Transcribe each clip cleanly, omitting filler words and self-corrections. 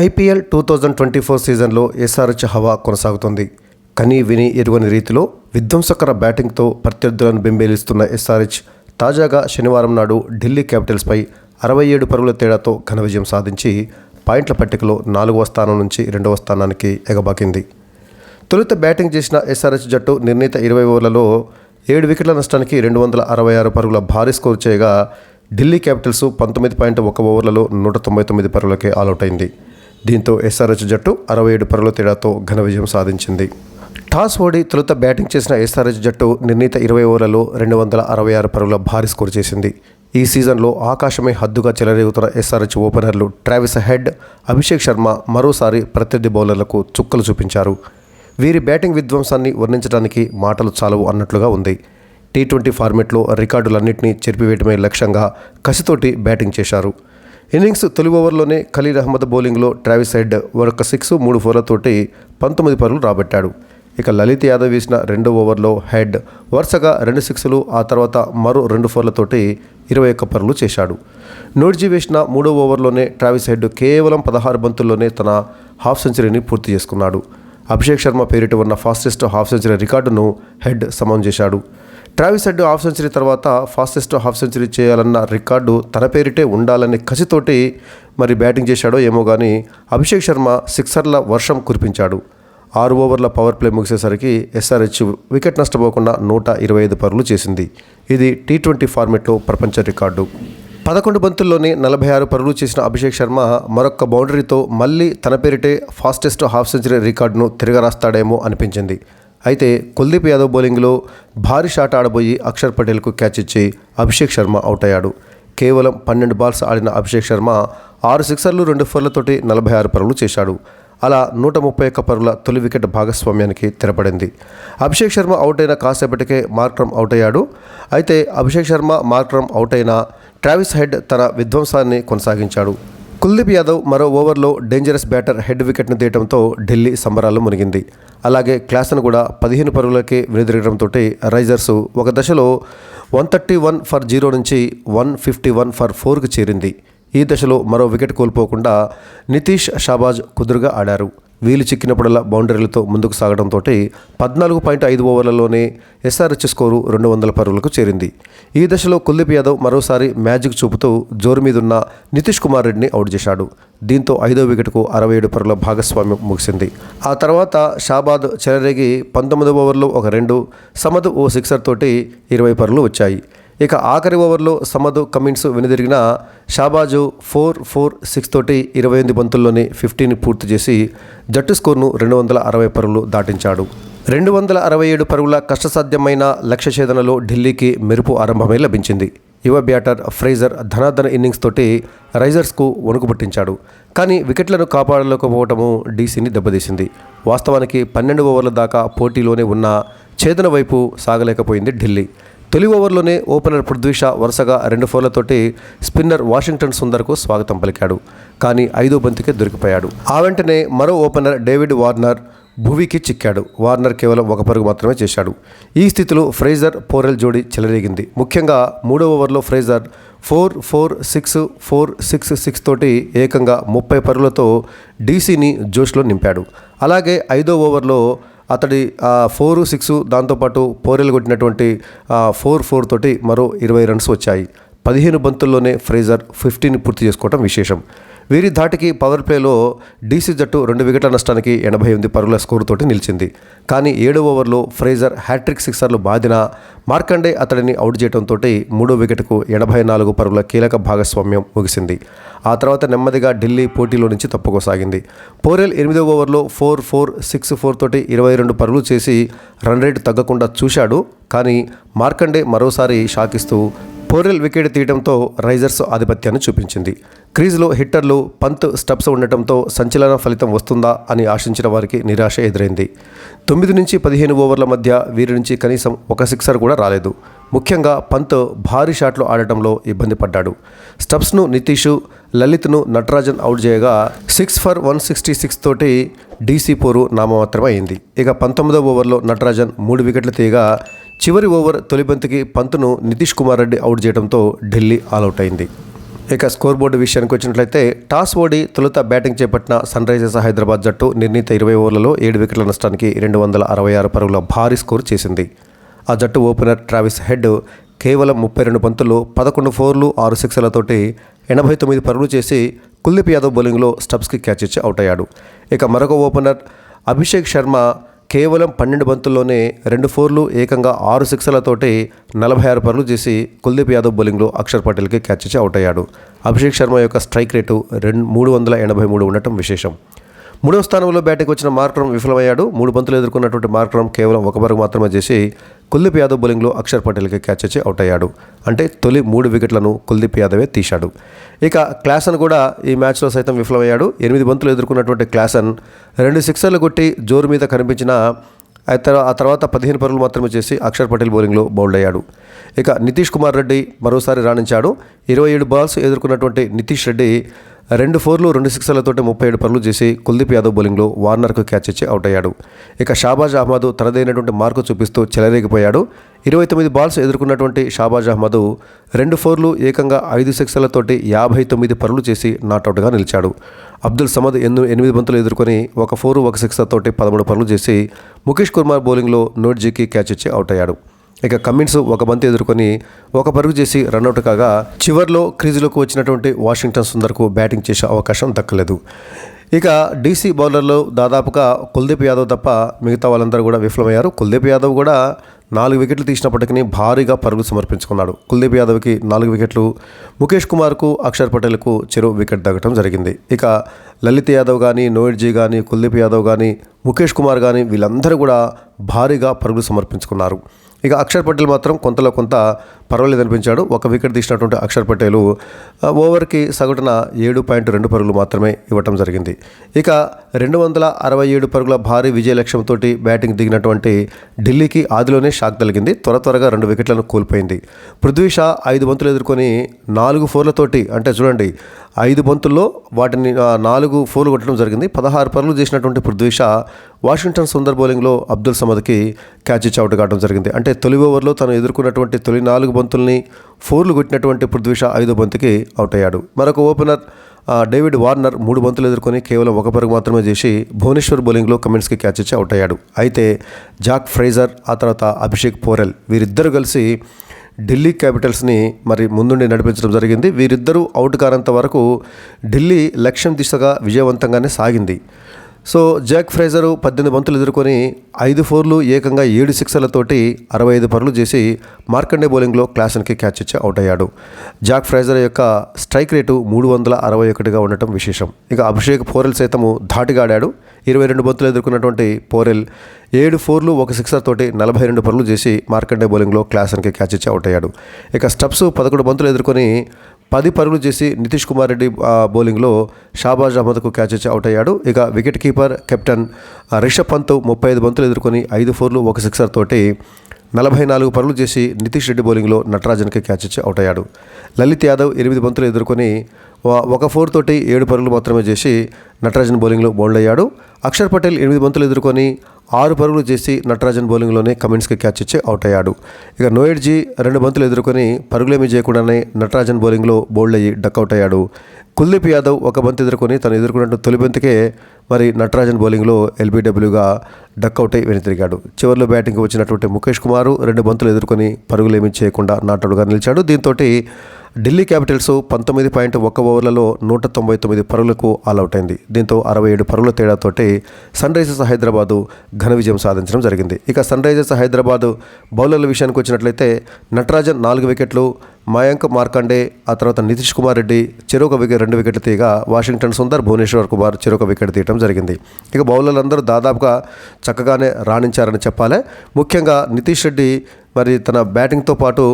IPL 2024 సీజన్లో SRH హవా కొనసాగుతుంది. కనీ విని ఎరుగని రీతిలో విధ్వంసకర బ్యాటింగ్తో ప్రత్యర్థులను బెంబేలిస్తున్న ఎస్ఆర్హెచ్ తాజాగా శనివారం నాడు ఢిల్లీ క్యాపిటల్స్పై 67 పరుగుల తేడాతో ఘన విజయం సాధించి పాయింట్ల పట్టికలో 4వ స్థానం నుంచి 2వ స్థానానికి ఎగబాకింది. తొలుత బ్యాటింగ్ చేసిన ఎస్ఆర్హెచ్ జట్టు నిర్ణీత 20 ఓవర్లలో 7 వికెట్ల నష్టానికి 266 పరుగుల భారీ స్కోరు చేయగా ఢిల్లీ క్యాపిటల్స్ 19.1 ఓవర్లలో 199 పరుగులకే ఆలౌట్ అయింది. దీంతో ఎస్ఆర్హెచ్ జట్టు 67 పరుగుల తేడాతో ఘన విజయం సాధించింది. టాస్ ఓడి తొలుత బ్యాటింగ్ చేసిన ఎస్ఆర్హెచ్ జట్టు నిర్ణీత 20 ఓవర్లలో 266 పరుగుల భారీ స్కోరు చేసింది. ఈ సీజన్లో ఆకాశమే హద్దుగా చెలరేగుతున్న ఎస్ఆర్హెచ్ ఓపెనర్లు ట్రావిస్ హెడ్, అభిషేక్ శర్మ మరోసారి ప్రత్యర్థి బౌలర్లకు చుక్కలు చూపించారు. వీరి బ్యాటింగ్ విధ్వంసాన్ని వర్ణించడానికి మాటలు చాలవు అన్నట్లుగా ఉంది. టీ20 ఫార్మెట్లో రికార్డులన్నింటినీ చెరిపివేయడమే లక్ష్యంగా కసితోటి బ్యాటింగ్ చేశారు. ఇన్నింగ్స్ తొలి ఓవర్లోనే ఖలీల్ అహ్మద్ బౌలింగ్లో ట్రావిస్ హెడ్ ఒక 6, 3 4లతోటి 19 పరుగులు రాబట్టాడు. ఇక లలిత్ యాదవ్ వేసిన 2వ ఓవర్లో హెడ్ వరుసగా 2 6లు, ఆ తర్వాత మరో 2 4లతోటి 21 పరుగులు చేశాడు. నోడ్జీ వేసిన 3వ ఓవర్లోనే ట్రావిస్ హెడ్ కేవలం 16 బంతుల్లోనే తన హాఫ్ సెంచరీని పూర్తి చేసుకున్నాడు. అభిషేక్ శర్మ పేరిట ఉన్న ఫాస్టెస్ట్ హాఫ్ సెంచరీ రికార్డును హెడ్ సమం చేశాడు. ట్రావిస్ హెడ్ హాఫ్ సెంచరీ తర్వాత ఫాస్టెస్ట్ హాఫ్ సెంచరీ చేయాలన్న రికార్డు తన పేరిటే ఉండాలనే కసితోటి మరి బ్యాటింగ్ చేశాడో ఏమో కానీ అభిషేక్ శర్మ సిక్సర్ల వర్షం కురిపించాడు. 6 ఓవర్ల పవర్ ప్లే ముగిసేసరికి ఎస్ఆర్హెచ్ వికెట్ నష్టపోకుండా 125 పరుగులు చేసింది. ఇది టీ20 ఫార్మెట్లో ప్రపంచ రికార్డు. 11 బంతుల్లోనే 46 పరుగులు చేసిన అభిషేక్ శర్మ మరొక్క బౌండరీతో మళ్ళీ తన పేరిటే ఫాస్టెస్ట్ హాఫ్ సెంచరీ రికార్డును తిరగరాస్తాడేమో అనిపించింది. అయితే కుల్దీప్ యాదవ్ బౌలింగ్లో భారీ షాట్ ఆడబోయి అక్షర్ పటేల్కు క్యాచ్ ఇచ్చి అభిషేక్ శర్మ అవుట్ అయ్యాడు. కేవలం 12 బాల్స్ ఆడిన అభిషేక్ శర్మ 6 సిక్సర్లు 2 4లతోటి 46 పరుగులు చేశాడు. అలా 131 పరుగుల తొలి వికెట్ భాగస్వామ్యానికి తెరపడింది. అభిషేక్ శర్మ అవుట్ అయిన కాసేపటికే మార్క్రమ్ అవుట్ అయ్యాడు. అయితే అభిషేక్ శర్మ, మార్క్రమ్ అవుట్ అయిన ట్రావిస్ హెడ్ తన విధ్వంసాన్ని కొనసాగించాడు. కుల్దీప్ యాదవ్ మరో ఓవర్లో డేంజరస్ బ్యాటర్ హెడ్ వికెట్ను తీయడంతో ఢిల్లీ సంబరాల్లో మునిగింది. అలాగే క్లాసన్ కూడా 15 పరుగులకే వెనుదిరగడంతో రైజర్స్ ఒక దశలో 131 ఫర్ 0 నుంచి 151 ఫర్ 4కు చేరింది. ఈ దశలో మరో వికెట్ కోల్పోకుండా నితీష్, షాబాజ్ కుదురుగా ఆడారు. వీలు చిక్కినప్పుడల్లా బౌండరీలతో ముందుకు సాగడంతో 14.5 ఓవర్లలోనే ఎస్ఆర్హెచ్ స్కోరు 200 పరుగులకు చేరింది. ఈ దశలో కుల్దీప్ యాదవ్ మరోసారి మ్యాజిక్ చూపుతూ జోరు మీదున్న నితీష్ కుమార్ రెడ్డిని అవుట్ చేశాడు. దీంతో 5వ వికెట్కు 67 పరుగుల భాగస్వామ్యం ముగిసింది. ఆ తర్వాత షాబాద్ చెలరేగి 19వ ఓవర్లో ఒక 2, సమద్ ఓ సిక్సర్ తోటి 20 పరుగులు వచ్చాయి. ఇక ఆఖరి ఓవర్లో సమద్, కమిన్స్ వెనుదిరిగిన షాబాజు 4, 4, 6 తోటి 28 బంతుల్లోనే 50ని పూర్తి చేసి జట్టు స్కోర్ను 260 పరుగులు దాటించాడు. 267 పరుగుల కష్టసాధ్యమైన లక్ష్య ఛేదనలో ఢిల్లీకి మెరుపు ఆరంభమే లభించింది. యువ బ్యాటర్ ఫ్రేజర్ ధనాధన ఇన్నింగ్స్ తోటి రైజర్స్కు వణుకు పుట్టించాడు. కానీ వికెట్లను కాపాడలేకపోవటము డీసీని దెబ్బతీసింది. వాస్తవానికి 12 ఓవర్ల దాకా పోటీలోనే ఉన్న ఛేదన వైపు సాగలేకపోయింది ఢిల్లీ. తొలి ఓవర్లోనే ఓపెనర్ పృథ్వీ షా వరుసగా 2 4లతోటి స్పిన్నర్ వాషింగ్టన్ సుందర్కు స్వాగతం పలికాడు. కానీ 5వ బంతికే దొరికిపోయాడు. ఆ వెంటనే మరో ఓపెనర్ డేవిడ్ వార్నర్ భువీకి చిక్కాడు. వార్నర్ కేవలం 1 పరుగు మాత్రమే చేశాడు. ఈ స్థితిలో ఫ్రేజర్, పోరెల్ జోడీ చెలరేగింది. ముఖ్యంగా 3వ ఓవర్లో ఫ్రేజర్ 4, 4, 6, 4, 6, 6 తోటి ఏకంగా 30 పరుగులతో డీసీని జోష్లో నింపాడు. అలాగే 5వ ఓవర్లో అతడి 4, 6 దాంతోపాటు పోరెల్ కొట్టినటువంటి 4, 4 తోటి మరో 20 రన్స్ వచ్చాయి. 15 బంతుల్లోనే ఫ్రేజర్ 50ని పూర్తి చేసుకోవడం విశేషం. వీరి ధాటికి పవర్ ప్లేలో డీసీ జట్టు 2 వికెట్ల నష్టానికి 88 పరుగుల స్కోరుతోటి నిలిచింది. కానీ 7వ ఓవర్లో ఫ్రేజర్ హ్యాట్రిక్ సిక్సర్లు బాదిన మార్కండే అతడిని అవుట్ చేయడంతో 3వ వికెట్కు 84 పరుగుల కీలక భాగస్వామ్యం ముగిసింది. ఆ తర్వాత నెమ్మదిగా ఢిల్లీ పోటీలో నుంచి తప్పుకోసాగింది. పోరెల్ 8వ ఓవర్లో 4, 4, 6, 4 తోటి 22 పరుగులు చేసి రన్ రేటు తగ్గకుండా చూశాడు. కానీ మార్కండే మరోసారి షాకిస్తూ పోరెల్ వికెట్ తీయడంతో రైజర్స్ ఆధిపత్యాన్ని చూపించింది. క్రీజ్లో హిట్టర్లు, పంత్, స్టబ్స్ ఉండటంతో సంచలన ఫలితం వస్తుందా అని ఆశించిన వారికి నిరాశ ఎదురైంది. 9 నుంచి 15 ఓవర్ల మధ్య వీరి నుంచి కనీసం ఒక సిక్సర్ కూడా రాలేదు. ముఖ్యంగా పంత్ భారీ షాట్లు ఆడటంలో ఇబ్బంది పడ్డాడు. స్టబ్స్ను నితీష్, లలిత్ను నటరాజన్ అవుట్ చేయగా 6 ఫర్ 166 తోటి డీసీ పోరు నామమాత్రమే అయింది. ఇక 19వ ఓవర్లో నటరాజన్ 3 వికెట్లు తీయగా చివరి ఓవర్ తొలి బంతికి పంత్ను నితీష్ కుమార్ రెడ్డి అవుట్ చేయడంతో ఢిల్లీ ఆలౌట్ అయింది. ఇక స్కోర్ బోర్డు విషయానికి వచ్చినట్లయితే టాస్ ఓడి తొలుత బ్యాటింగ్ చేపట్టిన సన్ రైజర్స్ హైదరాబాద్ జట్టు నిర్ణీత 20 ఓవర్లలో 7 వికెట్ల నష్టానికి 266 పరుగుల భారీ స్కోర్ చేసింది. ఆ జట్టు ఓపెనర్ ట్రావిస్ హెడ్ కేవలం 32 బంతుల్లో 11 ఫోర్లు 6 సిక్సర్లతోటి 89 పరుగులు చేసి కుల్దీప్ యాదవ్ బౌలింగ్లో స్టబ్స్కి క్యాచ్ ఇచ్చి అవుట్ అయ్యాడు. ఇక మరొక ఓపెనర్ అభిషేక్ శర్మ కేవలం 12 బంతుల్లోనే 2 ఫోర్లు ఏకంగా 6 సిక్సర్లతోటి 46 పరుగులు చేసి కుల్దీప్ యాదవ్ బౌలింగ్లో అక్షర్ పటేల్కి క్యాచ్ ఇచ్చి అవుట్ అయ్యాడు. అభిషేక్ శర్మ యొక్క స్ట్రైక్ రేటు 383 ఉండటం విశేషం. 3వ స్థానంలో బ్యాటింగ్ వచ్చిన మార్క్రమ్ విఫలమయ్యాడు. 3 బంతులు ఎదుర్కొన్నటువంటి మార్క్రమ్ కేవలం 1 పరుగు మాత్రమే చేసి కుల్దీప్ యాదవ్ బౌలింగ్లో అక్షర్ పటేల్కి క్యాచ్ ఇచ్చి అవుట్ అయ్యాడు. అంటే తొలి 3 వికెట్లను కుల్దీప్ యాదవే తీశాడు. ఇక క్లాసన్ కూడా ఈ మ్యాచ్లో సైతం విఫలమయ్యాడు. 8 బంతులు ఎదుర్కొన్నటువంటి క్లాసన్ 2 సిక్సర్లు కొట్టి జోరు మీద కనిపించిన ఆ తర్వాత 15 పరుగులు మాత్రమే చేసి అక్షర్ పటేల్ బౌలింగ్లో బౌల్డ్ అయ్యాడు. ఇక నితీష్ కుమార్ రెడ్డి మరోసారి రాణించాడు. 27 బాల్స్ ఎదుర్కొన్నటువంటి నితీష్ రెడ్డి 2 ఫోర్లు 2 సిక్సర్లతోటి 37 పరుగులు చేసి కుల్దీప్ యాదవ్ బౌలింగ్లో వార్నర్కు క్యాచ్ ఇచ్చి అవుట్ అయ్యాడు. ఇక షాబాజ్ అహ్మద్ తనదైనటువంటి మార్కు చూపిస్తూ చెలరేగిపోయాడు. 29 బాల్స్ ఎదుర్కొన్నటువంటి షాబాజ్ అహ్మద్ 2 ఫోర్లు ఏకంగా 5 సిక్సర్లతోటి 59 పరుగులు చేసి నాట్అవుట్గా నిలిచాడు. అబ్దుల్ సమద్ 8 బంతులు ఎదుర్కొని 1 ఫోరు 1 సిక్సర్తోటి 13 పరుగులు చేసి ముఖేష్ కుమార్ బౌలింగ్లో నోట్జీకి క్యాచ్ ఇచ్చి అవుట్ అయ్యాడు. ఇక కమిన్స్ 1 బంతి ఎదుర్కొని 1 పరుగు చేసి రన్అట్ కాగా చివర్లో క్రీజులోకి వచ్చినటువంటి వాషింగ్టన్ సుందర్కు బ్యాటింగ్ చేసే అవకాశం దక్కలేదు. ఇక డీసీ బౌలర్లో దాదాపుగా కుల్దీప్ యాదవ్ తప్ప మిగతా వాళ్ళందరూ కూడా విఫలమయ్యారు. కుల్దీప్ యాదవ్ కూడా 4 వికెట్లు తీసినప్పటికీ భారీగా పరుగులు సమర్పించుకున్నాడు. కుల్దీప్ యాదవ్కి 4 వికెట్లు, ముఖేష్ కుమార్కు అక్షర్ పటేల్కు చెరో వికెట్ తగ్గడం జరిగింది. ఇక లలిత్ యాదవ్ కానీ, నోయిడ్జీ కానీ, కుల్దీప్ యాదవ్ కానీ, ముఖేష్ కుమార్ కానీ వీళ్ళందరూ కూడా భారీగా పరుగులు సమర్పించుకున్నారు. ఇక అక్షర్ పటేల్ మాత్రం కొంతలో కొంత పర్వాలేదు అనిపించాడు. 1 వికెట్ తీసినటువంటి అక్షర్ పటేల్ ఓవర్కి సగటున 7.2 పరుగులు మాత్రమే ఇవ్వటం జరిగింది. ఇక 267 పరుగుల భారీ విజయ లక్ష్యంతో బ్యాటింగ్ దిగినటువంటి ఢిల్లీకి ఆదిలోనే షాక్ తగిలింది. త్వరగా 2 వికెట్లను కోల్పోయింది. పృథ్వీ షా 5 బంతులు ఎదుర్కొని 4 ఫోర్లతోటి, అంటే చూడండి 5 బంతుల్లో వాటిని 4 ఫోర్లు కొట్టడం జరిగింది. 16 పరుగులు చేసినటువంటి పృథ్వీ షా వాషింగ్టన్ సుందర్ బౌలింగ్లో అబ్దుల్ సమద్కి క్యాచ్ ఇచ్చి అవుట్ కావడం జరిగింది. అంటే తొలి ఓవర్లో తను ఎదుర్కొన్నటువంటి తొలి 4 బంతుల్ని ఫోర్లు కొట్టినటువంటి పృథ్వీ షా 5వ బంతికి అవుట్ అయ్యాడు. మరొక ఓపెనర్ డేవిడ్ వార్నర్ 3 బంతులు ఎదుర్కొని కేవలం 1 పరుగు మాత్రమే చేసి భువనేశ్వర్ బౌలింగ్లో కమిన్స్కి క్యాచ్ ఇచ్చి అవుట్ అయ్యాడు. అయితే జాక్ ఫ్రేజర్ ఆ తర్వాత అభిషేక్ పోరెల్ వీరిద్దరూ కలిసి ఢిల్లీ క్యాపిటల్స్ని మరి ముందుండి నడిపించడం జరిగింది. వీరిద్దరూ అవుట్ కానంత వరకు ఢిల్లీ లక్ష్యం దిశగా విజయవంతంగానే సాగింది. సో జాక్ ఫ్రేజరు 18 బంతులు ఎదుర్కొని 5 ఫోర్లు ఏకంగా 7 సిక్సర్లతోటి 65 పరుగులు చేసి మార్కండే బౌలింగ్లో క్లాసన్కి క్యాచ్ ఇచ్చి అవుట్ అయ్యాడు. జాక్ ఫ్రేజర్ యొక్క స్ట్రైక్ రేటు 361గా ఉండటం విశేషం. ఇక అభిషేక్ పోరెల్ సైతము ధాటిగా ఆడాడు. 22 బంతులు ఎదుర్కొన్నటువంటి పోరెల్ 7 ఫోర్లు 1 సిక్సర్తోటి 42 పరుగులు చేసి మార్కండే బౌలింగ్లో క్లాసన్కి క్యాచ్ ఇచ్చి అవుట్ అయ్యాడు. ఇక స్టబ్స్ 11 బంతులు ఎదుర్కొని 10 పరుగులు చేసి నితీష్ కుమార్ రెడ్డి బౌలింగ్లో షాబాజ్ అహ్మద్కు క్యాచ్ ఇచ్చి అవుట్ అయ్యాడు. ఇక wicket keeper captain Rishabh Pant 35 బంతులు ఎదుర్కొని 5 ఫోర్లు 1 సిక్సర్ తోటి 44 పరుగులు చేసి నితీష్ రెడ్డి బౌలింగ్లో నటరాజన్కి క్యాచ్ ఇచ్చి అవుట్ అయ్యాడు. లలిత్ యాదవ్ 8 బంతులు ఎదుర్కొని 1 ఫోర్ తోటి 7 పరుగులు మాత్రమే చేసి నటరాజన్ బౌలింగ్లో బౌల్డ్ అయ్యాడు. అక్షర్ పటేల్ 8 బంతులు ఎదుర్కొని 6 పరుగులు చేసి నటరాజన్ బౌలింగ్లోనే కమిన్స్కి క్యాచ్ ఇచ్చి అవుట్ అయ్యాడు. ఇక నోయిడ్జీ 2 బంతులు ఎదుర్కొని పరుగులేమీ చేయకుండానే నటరాజన్ బౌలింగ్లో బౌల్డ్ అయ్యి డక్అవుట్ అయ్యాడు. కుల్దీప్ యాదవ్ 1 బంతి ఎదుర్కొని తను ఎదుర్కొన్నట్టు తొలి బంతికే మరి నటరాజన్ బౌలింగ్లో ఎల్బీడబ్ల్యూగా డక్అవుట్ అయి వెనుతిరిగాడు. చివరిలో బ్యాటింగ్కి వచ్చినటువంటి ముఖేష్ కుమార్ 2 బంతులు ఎదుర్కొని పరుగులేమీ చేయకుండా నాటౌట్గా నిలిచాడు. దీంతో ఢిల్లీ క్యాపిటల్స్ 19.1 ఓవర్లలో 199 పరుగులకు ఆల్అవుట్ అయింది. దీంతో 67 పరుగుల తేడాతోటి సన్ రైజర్స్ హైదరాబాదు ఘన విజయం సాధించడం జరిగింది. ఇక సన్ రైజర్స్ హైదరాబాదు బౌలర్ల విషయానికి వచ్చినట్లయితే నటరాజన్ 4 వికెట్లు, మయాంక్ మార్కండే, ఆ తర్వాత నితీష్ కుమార్ రెడ్డి చెరొక 2 వికెట్లు తీయగా వాషింగ్టన్ సుందర్, భువనేశ్వర్ కుమార్ చెరొక వికెట్ తీయడం జరిగింది. ఇక బౌలర్లందరూ దాదాపుగా చక్కగానే రాణించారని చెప్పాలి. ముఖ్యంగా నితీష్ రెడ్డి మరి తన బ్యాటింగ్తో పాటు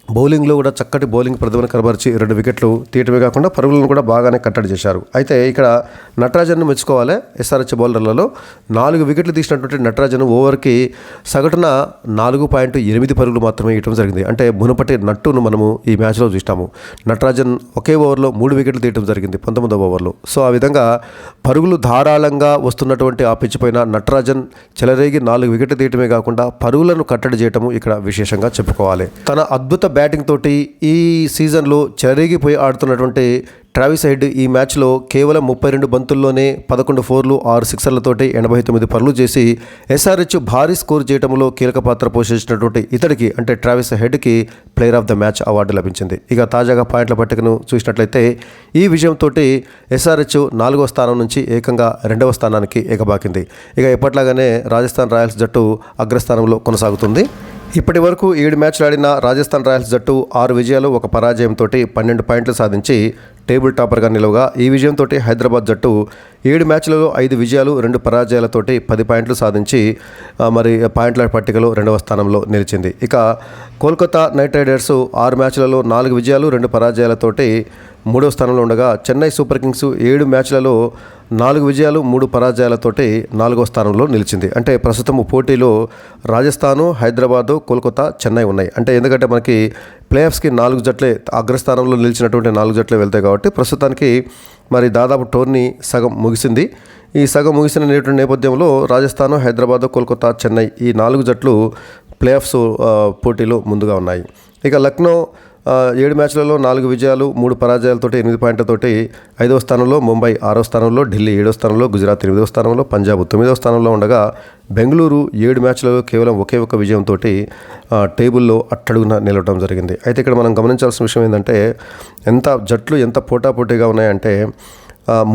బౌలింగ్లో కూడా చక్కటి బౌలింగ్ ప్రతిభను కనబరిచి 2 వికెట్లు తీయటమే కాకుండా పరుగులను కూడా బాగానే కట్టడి చేశారు. అయితే ఇక్కడ నటరాజన్ను మెచ్చుకోవాలి. ఎస్ఆర్హెచ్ బౌలర్లలో 4 వికెట్లు తీసినటువంటి నటరాజన్ ఓవర్కి సగటున 4.8 పరుగులు మాత్రమే ఇవ్వడం జరిగింది. అంటే మునుపటి నట్టును మనము ఈ మ్యాచ్లో చూస్తాము. నటరాజన్ ఒకే ఓవర్లో 3 వికెట్లు తీయడం జరిగింది 19వ ఓవర్లో. సో ఆ విధంగా పరుగులు ధారాళంగా వస్తున్నటువంటి ఆ పిచ్ పైన నటరాజన్ చెలరేగి 4 వికెట్లు తీయటమే కాకుండా పరుగులను కట్టడి చేయటము ఇక్కడ విశేషంగా చెప్పుకోవాలి. తన అద్భుత బ్యాటింగ్ తోటి ఈ సీజన్లో చెలరేగిపోయి ఆడుతున్నటువంటి ట్రావిస్ హెడ్ ఈ మ్యాచ్లో కేవలం 32 బంతుల్లోనే 11 ఫోర్లు 6 సిక్సర్లతోటి 89 పరుగులు చేసి ఎస్ఆర్హెచ్ భారీ స్కోర్ చేయడంలో కీలక పాత్ర పోషించినటువంటి ఇతడికి అంటే ట్రావిస్ హెడ్కి player of the match award లభించింది. ఇక తాజాగా పాయింట్ల పట్టికను చూసినట్లయితే ఈ విజయంతో ఎస్ఆర్హెచ్ 4వ స్థానం నుంచి ఏకంగా 2వ స్థానానికి ఎగబాకింది. ఇక ఎప్పట్లాగానే రాజస్థాన్ రాయల్స్ జట్టు అగ్రస్థానంలో కొనసాగుతుంది. ఇప్పటి వరకు 7 మ్యాచ్లు ఆడిన రాజస్థాన్ రాయల్స్ జట్టు 6 విజయాలు 1 పరాజయంతో 12 పాయింట్లు సాధించి టేబుల్ టాపర్గా నిలవగా ఈ విజయంతో హైదరాబాద్ జట్టు 7 మ్యాచ్లలో 5 విజయాలు 2 పరాజయాలతోటి 10 పాయింట్లు సాధించి మరి పాయింట్ల పట్టికలో 2వ స్థానంలో నిలిచింది. ఇక కోల్కతా నైట్ రైడర్స్ 6 మ్యాచ్లలో 4 విజయాలు 2 పరాజయాలతోటి 3వ స్థానంలో ఉండగా చెన్నై సూపర్ కింగ్స్ 7 మ్యాచ్లలో 4 విజయాలు 3 పరాజయాలతోటి 4వ స్థానంలో నిలిచింది. అంటే ప్రస్తుతం పోటీలో రాజస్థాను, హైదరాబాదు, కోల్కతా, చెన్నై ఉన్నాయి. అంటే ఎందుకంటే మనకి ప్లే ఆఫ్స్కి 4 జట్లే అగ్రస్థానంలో నిలిచినటువంటి 4 జట్లే వెళ్తాయి కాబట్టి ప్రస్తుతానికి మరి దాదాపు టోర్నీ సగం ముగిసింది. ఈ సగం ముగిసిన నేపథ్యంలో రాజస్థాను, హైదరాబాదు, కోల్కతా, చెన్నై ఈ 4 జట్లు ప్లే ఆఫ్స్ పోటీలో ముందుగా ఉన్నాయి. ఇక లక్నో 7 మ్యాచ్లలో 4 విజయాలు 3 పరాజయాలతో 8 పాయింట్లతోటి 5వ స్థానంలో, ముంబై 6వ స్థానంలో, ఢిల్లీ 7వ స్థానంలో, గుజరాత్ 8వ స్థానంలో, పంజాబ్ 9వ స్థానంలో ఉండగా బెంగళూరు 7 మ్యాచ్లలో కేవలం ఒకే ఒక విజయంతో టేబుల్లో అట్టడుగున నిలవడం జరిగింది. అయితే ఇక్కడ మనం గమనించాల్సిన విషయం ఏంటంటే జట్లు ఎంత పోటాపోటీగా ఉన్నాయంటే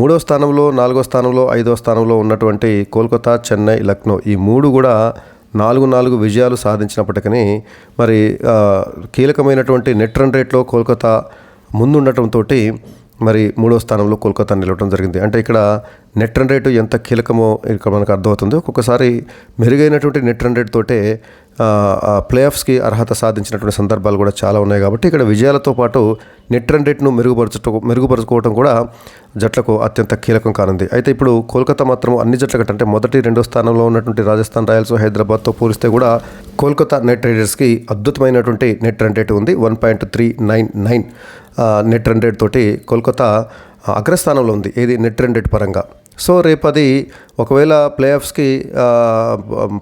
3వ స్థానంలో, 4వ స్థానంలో, 5వ స్థానంలో ఉన్నటువంటి కోల్కతా, చెన్నై, లక్నో ఈ 3 కూడా 4 విజయాలు సాధించినప్పటికీ మరి కీలకమైనటువంటి నెట్ రన్ రేట్లో కోల్కతా ముందుండటంతో మరి 3వ స్థానంలో కోల్కతా నిలవడం జరిగింది. అంటే ఇక్కడ నెట్ రన్ రేటు ఎంత కీలకమో ఇక్కడ మనకు అర్థమవుతుంది. ఒక్కొక్కసారి మెరుగైనటువంటి నెట్ రన్ రేట్ తోటే ప్లే ఆఫ్స్కి అర్హత సాధించినటువంటి సందర్భాలు కూడా చాలా ఉన్నాయి. కాబట్టి ఇక్కడ విజయాలతో పాటు నెట్ రన్ రేట్ను మెరుగుపరుచుకోవడం కూడా జట్లకు అత్యంత కీలకం కానుంది. అయితే ఇప్పుడు కోల్కతా మాత్రం అన్ని జట్ల కంటే అంటే మొదటి 2వ స్థానంలో ఉన్నటువంటి రాజస్థాన్ రాయల్స్, హైదరాబాద్తో పోలిస్తే కూడా కోల్కతా నైట్ రైడర్స్కి అద్భుతమైనటువంటి నెట్ రన్ రేట్ ఉంది. 1.399 నెట్ రన్ రేట్ తోటి కోల్కతా అగ్రస్థానంలో ఉంది ఏది నెట్ రన్ రేట్ పరంగా. సో రేపు అది ఒకవేళ ప్లే ఆఫ్స్కి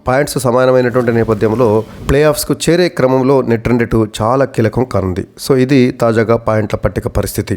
పాయింట్స్ సమానమైనటువంటి నేపథ్యంలో ప్లే ఆఫ్స్కు చేరే క్రమంలో నెట్ రన్ రేటు చాలా కీలకం కానుంది. సో ఇది తాజాగా పాయింట్ల పట్టిక పరిస్థితి.